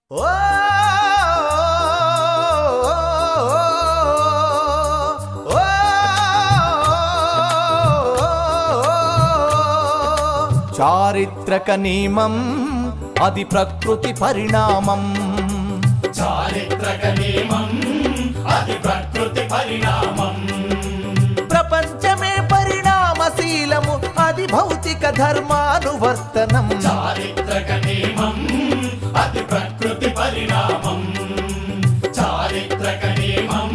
చారిత్రక నియమం అది ప్రకృతి పరిణామం. చారిత్రక నియమం అది ప్రకృతి పరిణామం. ప్రపంచమే పరిణామశీలము అది భౌతిక ధర్మానువర్తనం. చారిత్రక నియమం అది ప్రకృతి పరిణామం. చారిత్రక నియమం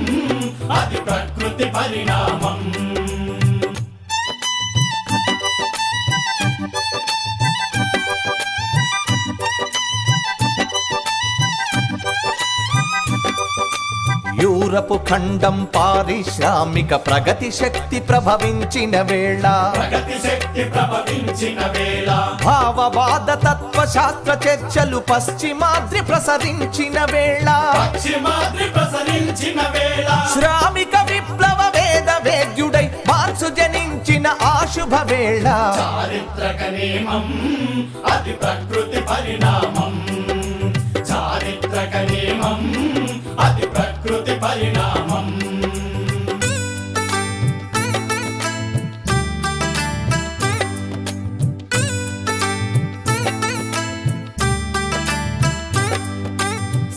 అది ప్రకృతి పరిణామం. యూరపు ఖండం పారిశ్రామిక ప్రగతి శక్తి ప్రభవించిన వేళ, ప్రగతి శక్తి ప్రభవించిన వేళ, భావవాద తత్వశాస్త్ర చర్చలు పశ్చిమాద్రి ప్రసరించిన వేళ, పశ్చిమాద్రి ప్రసరించిన వేళ, శ్రామిక విప్లవ వేద వేద్యుడై మార్సు జనించిన ఆశుభ వేళ. చారిత్రక నియమం అది ప్రకృతి పరిణామం. చారిత్రక నియమం అది ప్రకృతి పరిణామం.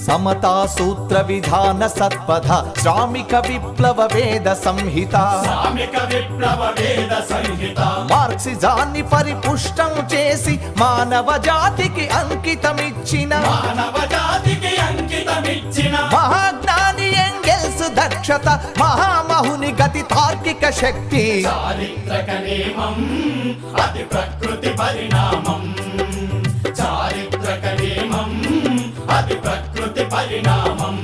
సమతా సూత్ర విధాన సత్పథ శ్రామిక విప్లవ వేద సంహిత, శ్రామిక విప్లవ వేద సంహిత, మార్క్సిజాన్ని పరిపుష్టం చేసి మానవ జాతికి అంకితమిచ్చిన, మానవ జాతికి అంకితమిచ్చిన మహాజ్ఞాని ఎంగెల్స్ దక్షత మహామహుని గతి తార్కిక శక్తి. చారిత్రక నియమం అది ప్రకృతి పరిణామం. చారిత్రక నియమం అది ప్రకృతి పరిణామం.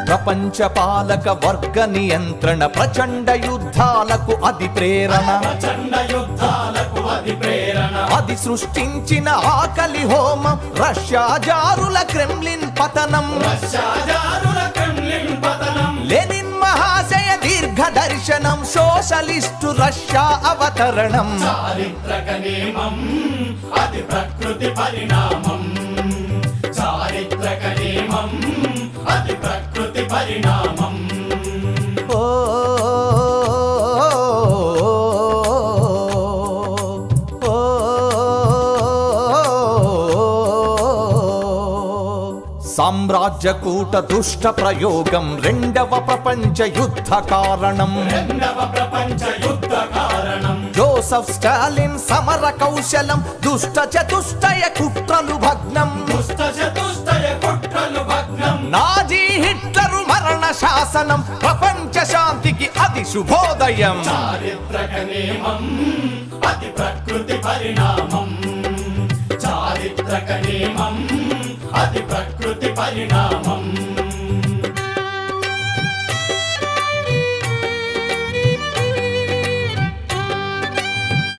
ప్రపంచ పాలక వర్గ నియంత్రణ ప్రచండ యుద్ధాలకు అది ప్రేరణ, ప్రచండ యుద్ధాలకు అది ప్రేరణ, అది సృష్టించిన ఆకలి హోమం రష్యా జారుల క్రెమ్లిన్ పతనం, రష్యాజారుల క్రెమ్లిన్ పతనం, లెనిన్ మహాశయ దీర్ఘ దర్శనం సోషలిస్టు రష్యా అవతరణం. చారిత్రక నియమం అది ప్రకృతి పరిణామం. చారిత్రక నియమం అది ప్రకృతి పరిణామం. ఓ సామ్రాజ్యకూట దుష్ట ప్రయోగం రెండవ ప్రపంచ యుద్ధ కారణం. రెండవ ప్రపంచ యుద్ధ కారణం. జోసెఫ్ స్టాలిన్ సమర కౌశలం దుష్ట చతుష్టయ కుట్రలు భగ్నం. దుష్ట చతుష్టయ కుట్రలు భగ్నం. నాజీ హిట్లరు మరణ శాసనం ప్రపంచ శాంతికి అది శుభోదయం. చారిత్రక నియమం అది ప్రకృతి పరిణామం. చారిత్రక నియమం అది ప్రకృతి పరిణామం.